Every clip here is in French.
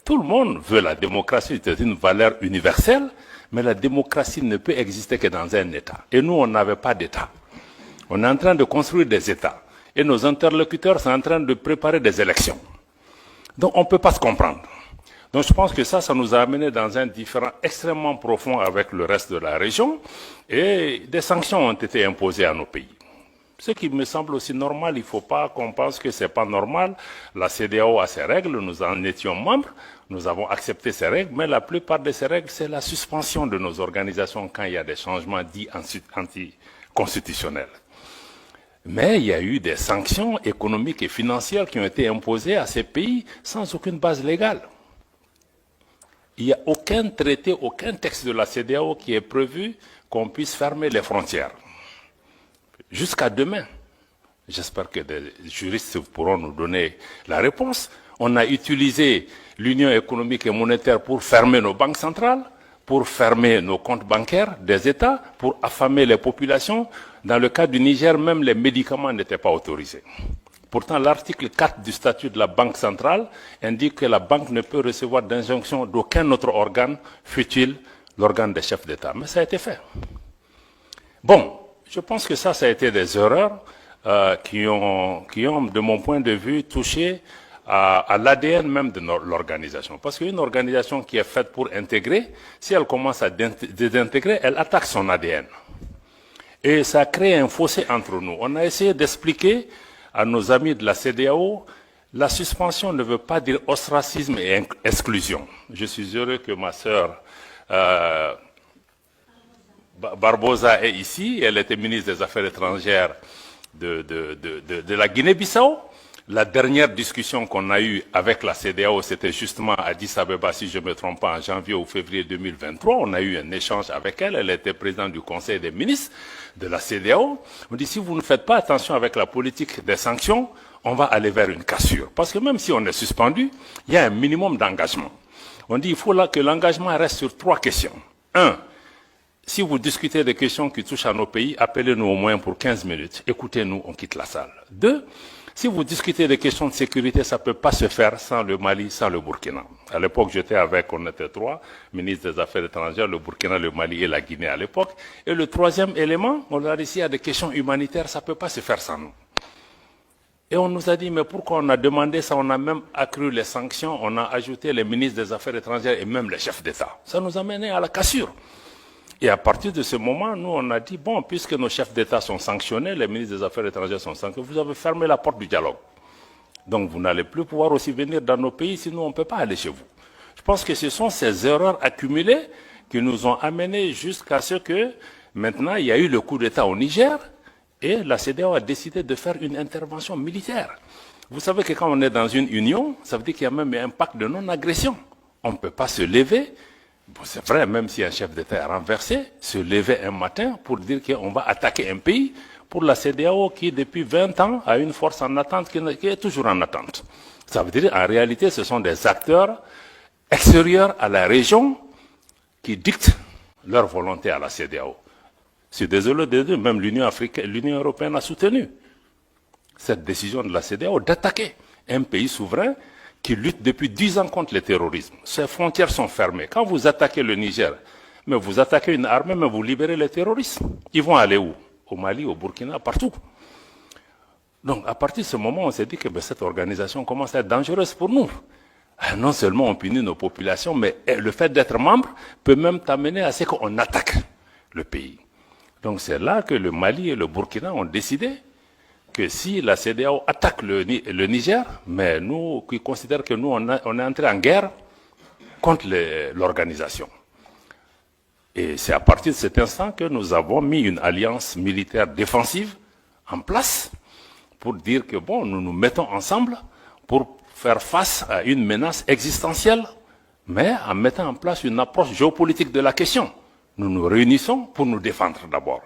Tout le monde veut la démocratie, c'est une valeur universelle, mais la démocratie ne peut exister que dans un État. Et nous, on n'avait pas d'État. On est en train de construire des États. Et nos interlocuteurs sont en train de préparer des élections. Donc on ne peut pas se comprendre. Donc je pense que ça nous a amené dans un différend extrêmement profond avec le reste de la région. Et des sanctions ont été imposées à nos pays. Ce qui me semble aussi normal, il ne faut pas qu'on pense que ce n'est pas normal. La CEDEAO a ses règles, nous en étions membres, nous avons accepté ces règles, mais la plupart de ces règles, c'est la suspension de nos organisations quand il y a des changements dits anticonstitutionnels. Mais il y a eu des sanctions économiques et financières qui ont été imposées à ces pays sans aucune base légale. Il n'y a aucun traité, aucun texte de la CEDEAO qui est prévu qu'on puisse fermer les frontières. Jusqu'à demain, j'espère que des juristes pourront nous donner la réponse. On a utilisé l'Union économique et monétaire pour fermer nos banques centrales, pour fermer nos comptes bancaires des États, pour affamer les populations. Dans le cas du Niger, même les médicaments n'étaient pas autorisés. Pourtant, l'article 4 du statut de la Banque centrale indique que la banque ne peut recevoir d'injonction d'aucun autre organe, fût-il l'organe des chefs d'État. Mais ça a été fait. Bon. Je pense que ça a été des erreurs qui ont, de mon point de vue, touché à l'ADN même de l'organisation. Parce qu'une organisation qui est faite pour intégrer, si elle commence à désintégrer, elle attaque son ADN. Et ça crée un fossé entre nous. On a essayé d'expliquer à nos amis de la CEDEAO, la suspension ne veut pas dire ostracisme et exclusion. Je suis heureux que ma sœur Barbosa est ici, elle était ministre des Affaires étrangères de la Guinée-Bissau. La dernière discussion qu'on a eue avec la CEDEAO, c'était justement à Addis Abeba, si je ne me trompe pas, en janvier ou février 2023. On a eu un échange avec elle. Elle était présidente du Conseil des ministres de la CEDEAO. On dit, si vous ne faites pas attention avec la politique des sanctions, on va aller vers une cassure. Parce que même si on est suspendu, il y a un minimum d'engagement. On dit, il faut là que l'engagement reste sur 3 questions. 1. Si vous discutez des questions qui touchent à nos pays, appelez-nous au moins pour 15 minutes. Écoutez-nous, on quitte la salle. 2. Si vous discutez des questions de sécurité, ça ne peut pas se faire sans le Mali, sans le Burkina. À l'époque, j'étais avec, on était 3, ministre des Affaires étrangères, le Burkina, le Mali et la Guinée à l'époque. Et le 3e élément, on leur a dit, s'il y a des questions humanitaires, ça ne peut pas se faire sans nous. Et on nous a dit, mais pourquoi on a demandé ça? On a même accru les sanctions, on a ajouté les ministres des Affaires étrangères et même les chefs d'État. Ça nous a mené à la cassure. Et à partir de ce moment, nous, on a dit, bon, puisque nos chefs d'État sont sanctionnés, les ministres des Affaires étrangères sont sanctionnés, vous avez fermé la porte du dialogue. Donc, vous n'allez plus pouvoir aussi venir dans nos pays, sinon on ne peut pas aller chez vous. Je pense que ce sont ces erreurs accumulées qui nous ont amenés jusqu'à ce que, maintenant, il y a eu le coup d'État au Niger, et la CEDEAO a décidé de faire une intervention militaire. Vous savez que quand on est dans une union, ça veut dire qu'il y a même un pacte de non-agression. On ne peut pas se lever. Bon, c'est vrai, même si un chef d'État est renversé, se lever un matin pour dire qu'on va attaquer un pays, pour la CEDEAO qui, depuis 20 ans, a une force en attente qui est toujours en attente. Ça veut dire, en réalité, ce sont des acteurs extérieurs à la région qui dictent leur volonté à la CEDEAO. Je suis désolé de dire, même l'Union européenne a soutenu cette décision de la CEDEAO d'attaquer un pays souverain qui lutte depuis 10 ans contre le terrorisme. Ses frontières sont fermées. Quand vous attaquez le Niger, mais vous attaquez une armée, mais vous libérez les terroristes. Ils vont aller où? Au Mali, au Burkina, partout. Donc, à partir de ce moment, on s'est dit que cette organisation commence à être dangereuse pour nous. Non seulement on punit nos populations, mais le fait d'être membre peut même t'amener à ce qu'on attaque le pays. Donc, c'est là que le Mali et le Burkina ont décidé que si la CEDEAO attaque le Niger, mais nous qui considérons que nous, on est entré en guerre contre l'organisation. Et c'est à partir de cet instant que nous avons mis une alliance militaire défensive en place pour dire que bon, nous nous mettons ensemble pour faire face à une menace existentielle, mais en mettant en place une approche géopolitique de la question. Nous nous réunissons pour nous défendre d'abord.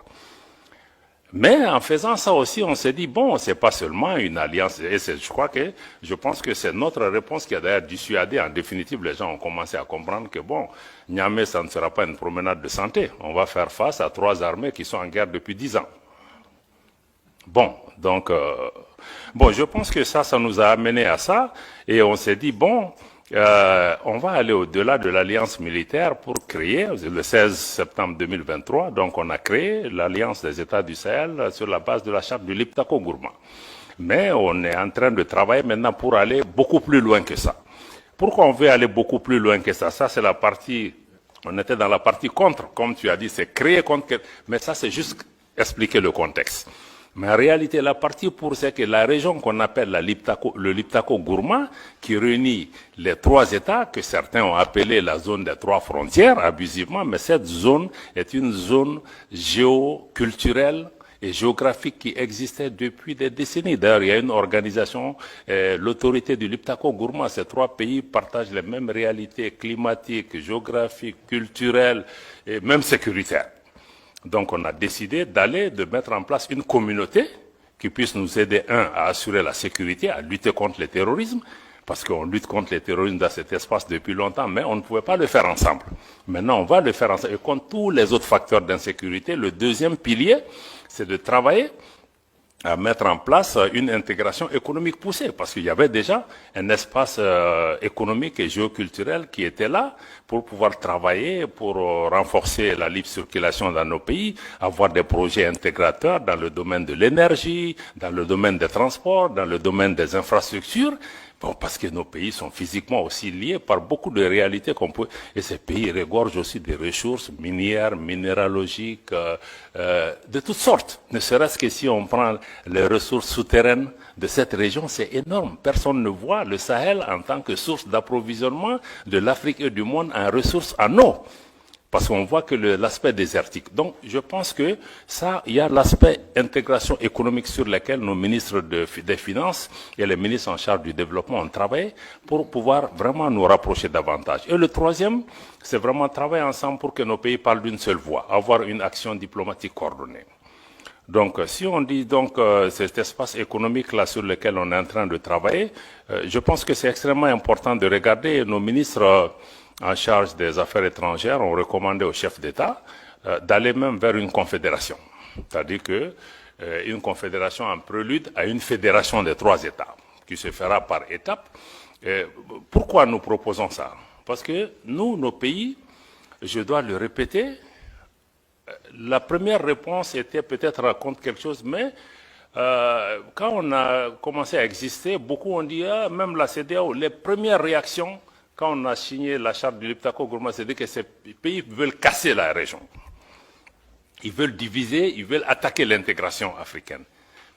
Mais en faisant ça aussi, on s'est dit, bon, c'est pas seulement une alliance, et je pense que c'est notre réponse qui a d'ailleurs dissuadé. En définitive, les gens ont commencé à comprendre que, bon, Niamey, ça ne sera pas une promenade de santé. On va faire face à 3 armées qui sont en guerre depuis 10 ans. Bon, donc, je pense que ça nous a amené à ça, et on s'est dit, bon, On va aller au-delà de l'alliance militaire pour créer, le 16 septembre 2023, donc on a créé l'alliance des États du Sahel sur la base de la charte du Liptako-Gourma. Mais on est en train de travailler maintenant pour aller beaucoup plus loin que ça. Pourquoi on veut aller beaucoup plus loin que ça? Ça, c'est la partie, on était dans la partie contre, comme tu as dit, c'est créer contre, mais ça, c'est juste expliquer le contexte. Mais en réalité, la partie pour, c'est que la région qu'on appelle le Liptako-Gourma, qui réunit les trois États, que certains ont appelé la zone des trois frontières, abusivement, mais cette zone est une zone géoculturelle et géographique qui existait depuis des décennies. D'ailleurs, il y a une organisation, l'autorité du Liptako-Gourma. Ces trois pays partagent les mêmes réalités climatiques, géographiques, culturelles et même sécuritaires. Donc on a décidé de mettre en place une communauté qui puisse nous aider, à assurer la sécurité, à lutter contre le terrorisme, parce qu'on lutte contre le terrorisme dans cet espace depuis longtemps, mais on ne pouvait pas le faire ensemble. Maintenant, on va le faire ensemble. Et contre tous les autres facteurs d'insécurité, le deuxième pilier, c'est de travailler à mettre en place une intégration économique poussée, parce qu'il y avait déjà un espace économique et géoculturel qui était là pour pouvoir travailler, pour renforcer la libre circulation dans nos pays, avoir des projets intégrateurs dans le domaine de l'énergie, dans le domaine des transports, dans le domaine des infrastructures. Bon, parce que nos pays sont physiquement aussi liés par beaucoup de réalités qu'on peut, et ces pays regorgent aussi des ressources minières, minéralogiques, de toutes sortes. Ne serait-ce que si on prend les ressources souterraines de cette région, c'est énorme. Personne ne voit le Sahel en tant que source d'approvisionnement de l'Afrique et du monde en ressources en eau. Parce qu'on voit que l'aspect désertique. Donc, je pense que ça, il y a l'aspect intégration économique sur lequel nos ministres des Finances et les ministres en charge du développement ont travaillé pour pouvoir vraiment nous rapprocher davantage. Et le troisième, c'est vraiment travailler ensemble pour que nos pays parlent d'une seule voix, avoir une action diplomatique coordonnée. Donc, si on dit donc cet espace économique là sur lequel on est en train de travailler, je pense que c'est extrêmement important de regarder nos ministres en charge des affaires étrangères ont recommandé au chef d'État d'aller même vers une confédération. C'est-à-dire que une confédération en prélude à une fédération des trois États, qui se fera par étapes. Pourquoi nous proposons ça? Parce que nous, nos pays, je dois le répéter, la première réponse était peut-être contre quelque chose, mais quand on a commencé à exister, beaucoup ont dit, même la CEDEAO, les premières réactions, quand on a signé la charte du Liptako-Gourma, c'est-à-dire que ces pays veulent casser la région. Ils veulent diviser, ils veulent attaquer l'intégration africaine.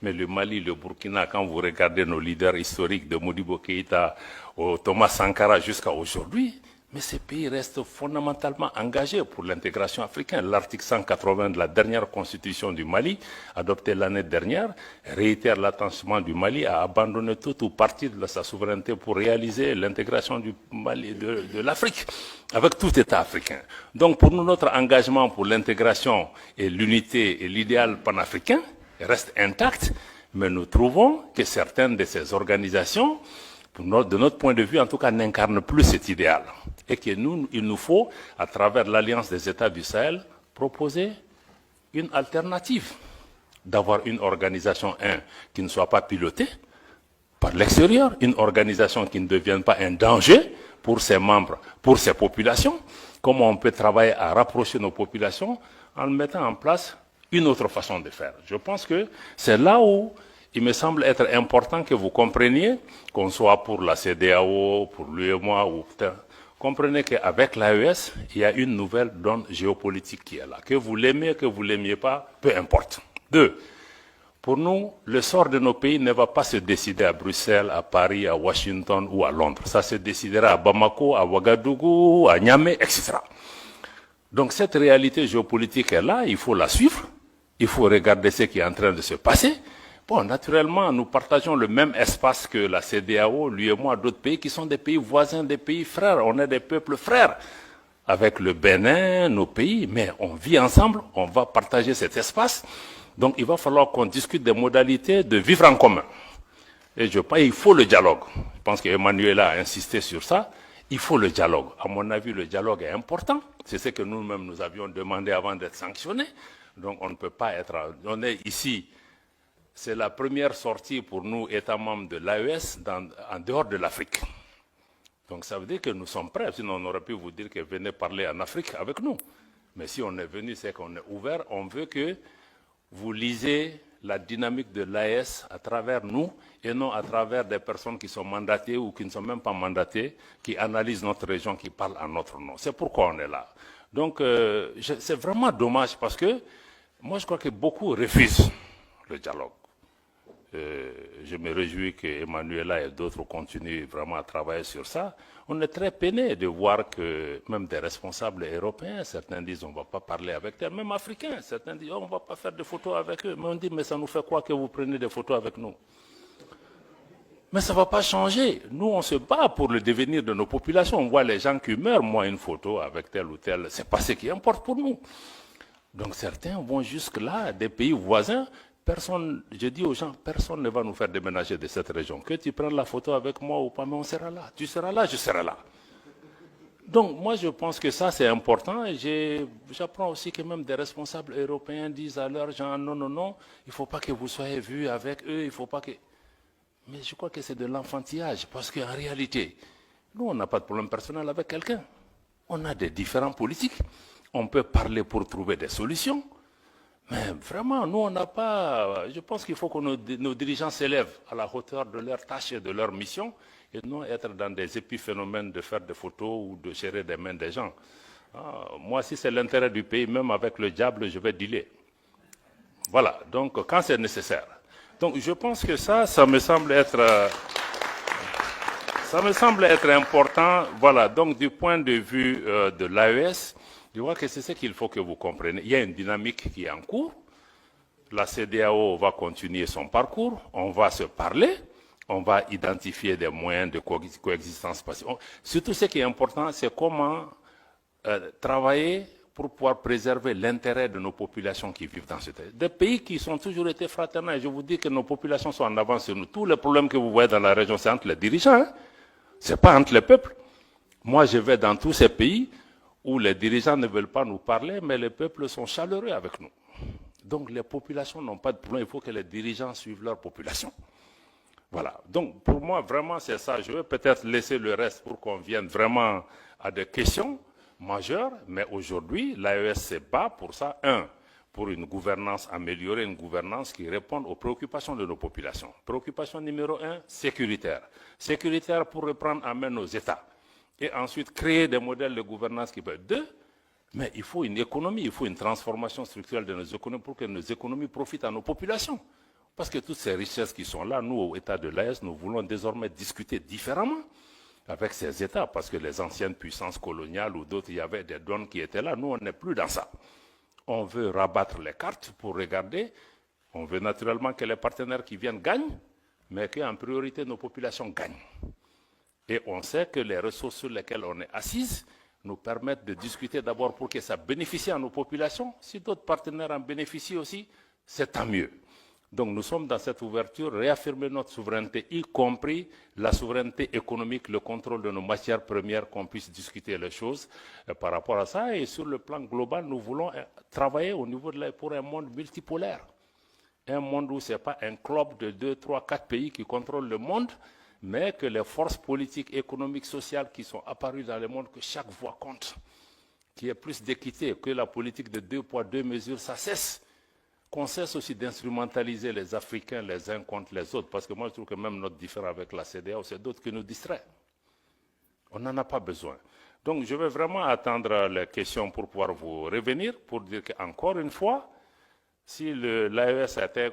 Mais le Mali, le Burkina, quand vous regardez nos leaders historiques de Modibo Keïta au Thomas Sankara jusqu'à aujourd'hui, mais ces pays restent fondamentalement engagés pour l'intégration africaine. L'article 180 de la dernière constitution du Mali, adoptée l'année dernière, réitère l'attachement du Mali à abandonner tout ou partie de sa souveraineté pour réaliser l'intégration du Mali, de l'Afrique, avec tout État africain. Donc pour nous, notre engagement pour l'intégration et l'unité et l'idéal panafricain reste intact, mais nous trouvons que certaines de ces organisations, de notre point de vue, en tout cas, n'incarne plus cet idéal. Et que nous, il nous faut, à travers l'Alliance des États du Sahel, proposer une alternative. D'avoir une organisation, qui ne soit pas pilotée par l'extérieur, une organisation qui ne devienne pas un danger pour ses membres, pour ses populations. Comment on peut travailler à rapprocher nos populations en mettant en place une autre façon de faire. Je pense que c'est là où il me semble être important que vous compreniez, qu'on soit pour la CEDEAO, pour l'UEMOA ou comprenez qu'avec l'AES, il y a une nouvelle donne géopolitique qui est là. Que vous l'aimez, que vous ne l'aimiez pas, peu importe. 2. Pour nous, le sort de nos pays ne va pas se décider à Bruxelles, à Paris, à Washington ou à Londres. Ça se décidera à Bamako, à Ouagadougou, à Niamey, etc. Donc cette réalité géopolitique est là, il faut la suivre, il faut regarder ce qui est en train de se passer. Bon, naturellement, nous partageons le même espace que la CEDEAO, l'UEMOA, d'autres pays qui sont des pays voisins, des pays frères. On est des peuples frères avec le Bénin, nos pays, mais on vit ensemble, on va partager cet espace. Donc, il va falloir qu'on discute des modalités de vivre en commun. Et je pense qu'il faut le dialogue. Je pense qu'Emmanuel a insisté sur ça. Il faut le dialogue. À mon avis, le dialogue est important. C'est ce que nous-mêmes nous avions demandé avant d'être sanctionnés. Donc, on ne peut pas être... On est ici... C'est la première sortie pour nous, États membres de l'AES, en dehors de l'Afrique. Donc ça veut dire que nous sommes prêts, sinon on aurait pu vous dire que venez parler en Afrique avec nous. Mais si on est venu, c'est qu'on est ouvert, on veut que vous lisez la dynamique de l'AES à travers nous et non à travers des personnes qui sont mandatées ou qui ne sont même pas mandatées, qui analysent notre région, qui parlent en notre nom. C'est pourquoi on est là. Donc c'est vraiment dommage parce que moi je crois que beaucoup refusent le dialogue. Je me réjouis qu'Emmanuela et d'autres continuent vraiment à travailler sur ça. On est très peiné de voir que même des responsables européens, certains disent on ne va pas parler avec eux, même africains, certains disent oh, on ne va pas faire de photos avec eux. Mais on dit mais ça nous fait quoi que vous preniez des photos avec nous? Mais ça ne va pas changer. Nous, on se bat pour le devenir de nos populations. On voit les gens qui meurent, moi une photo avec tel ou tel, ce n'est pas ce qui importe pour nous. Donc certains vont jusque-là, des pays voisins. Personne, je dis aux gens, personne ne va nous faire déménager de cette région. Que tu prennes la photo avec moi ou pas, mais on sera là. Tu seras là, je serai là. Donc moi je pense que ça c'est important. Et j'apprends aussi que même des responsables européens disent à leurs gens, non, non, non, il ne faut pas que vous soyez vus avec eux, il ne faut pas que... Mais je crois que c'est de l'enfantillage, parce qu'en réalité, nous on n'a pas de problème personnel avec quelqu'un. On a des différents politiques. On peut parler pour trouver des solutions. Mais vraiment, nous, on n'a pas... Je pense qu'il faut que nos dirigeants s'élèvent à la hauteur de leurs tâches et de leur mission et non être dans des épiphénomènes de faire des photos ou de gérer des mains des gens. Moi, si c'est l'intérêt du pays, même avec le diable, je vais dealer. Voilà, donc quand c'est nécessaire. Donc je pense que ça me semble être... ça me semble être important. Voilà, donc du point de vue de l'AES, je vois que c'est ce qu'il faut que vous compreniez. Il y a une dynamique qui est en cours. La CEDEAO va continuer son parcours. On va se parler. On va identifier des moyens de coexistence pacifique. Surtout, ce qui est important, c'est comment travailler pour pouvoir préserver l'intérêt de nos populations qui vivent dans ce pays. Des pays qui ont toujours été fraternels. Je vous dis que nos populations sont en avance sur nous. Tous les problèmes que vous voyez dans la région, c'est entre les dirigeants. Hein? Ce n'est pas entre les peuples. Moi, je vais dans tous ces pays où les dirigeants ne veulent pas nous parler, mais les peuples sont chaleureux avec nous. Donc les populations n'ont pas de problème, il faut que les dirigeants suivent leur population. Voilà, donc pour moi vraiment c'est ça, je vais peut-être laisser le reste pour qu'on vienne vraiment à des questions majeures, mais aujourd'hui l'AES se bat pour ça, pour une gouvernance améliorée, une gouvernance qui réponde aux préoccupations de nos populations. Préoccupation numéro 1, sécuritaire. Sécuritaire pour reprendre en main nos États. Et ensuite créer des modèles de gouvernance qui peuvent être deux, mais il faut une économie, il faut une transformation structurelle de nos économies pour que nos économies profitent à nos populations. Parce que toutes ces richesses qui sont là, nous, au État de l'AES, nous voulons désormais discuter différemment avec ces États, parce que les anciennes puissances coloniales ou d'autres, il y avait des donnes qui étaient là. Nous, on n'est plus dans ça. On veut rabattre les cartes pour regarder. On veut naturellement que les partenaires qui viennent gagnent, mais qu'en priorité, nos populations gagnent. Et on sait que les ressources sur lesquelles on est assise nous permettent de discuter d'abord pour que ça bénéficie à nos populations. Si d'autres partenaires en bénéficient aussi, c'est tant mieux. Donc nous sommes dans cette ouverture, réaffirmer notre souveraineté, y compris la souveraineté économique, le contrôle de nos matières premières, qu'on puisse discuter les choses par rapport à ça. Et sur le plan global, nous voulons travailler au niveau pour un monde multipolaire. Un monde où ce n'est pas un club de 2, 3, 4 pays qui contrôlent le monde, mais que les forces politiques, économiques, sociales qui sont apparues dans le monde, que chaque voix compte, qu'il y ait plus d'équité, que la politique de 2 poids, 2 mesures, ça cesse. Qu'on cesse aussi d'instrumentaliser les Africains les uns contre les autres, parce que moi je trouve que même notre différend avec la CEDEAO, c'est d'autres qui nous distraient. On n'en a pas besoin. Donc je vais vraiment attendre les questions pour pouvoir vous revenir, pour dire qu'encore une fois, si l'AES a été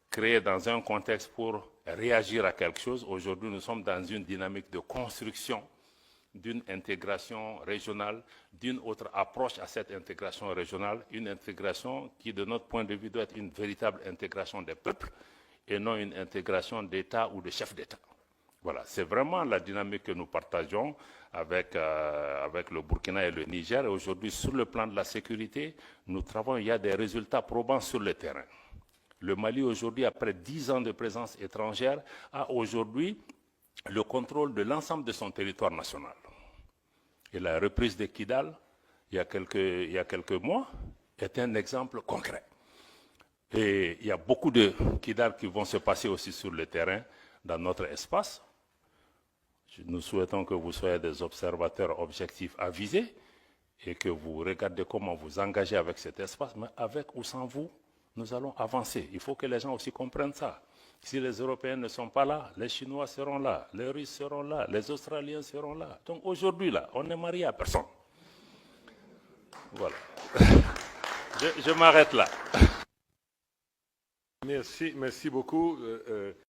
créé dans un contexte pour réagir à quelque chose, aujourd'hui nous sommes dans une dynamique de construction d'une intégration régionale, d'une autre approche à cette intégration régionale, une intégration qui, de notre point de vue, doit être une véritable intégration des peuples et non une intégration d'État ou de chefs d'État. Voilà, c'est vraiment la dynamique que nous partageons avec le Burkina et le Niger. Et aujourd'hui, sur le plan de la sécurité, nous travaillons, il y a des résultats probants sur le terrain. Le Mali, aujourd'hui, après 10 ans de présence étrangère, a aujourd'hui le contrôle de l'ensemble de son territoire national. Et la reprise de Kidal, il y a quelques mois, est un exemple concret. Et il y a beaucoup de Kidal qui vont se passer aussi sur le terrain, dans notre espace. Nous souhaitons que vous soyez des observateurs objectifs avisés et que vous regardez comment vous engagez avec cet espace, mais avec ou sans vous, nous allons avancer. Il faut que les gens aussi comprennent ça. Si les Européens ne sont pas là, les Chinois seront là, les Russes seront là, les Australiens seront là. Donc aujourd'hui, là, on n'est marié à personne. Voilà. Je m'arrête là. Merci beaucoup.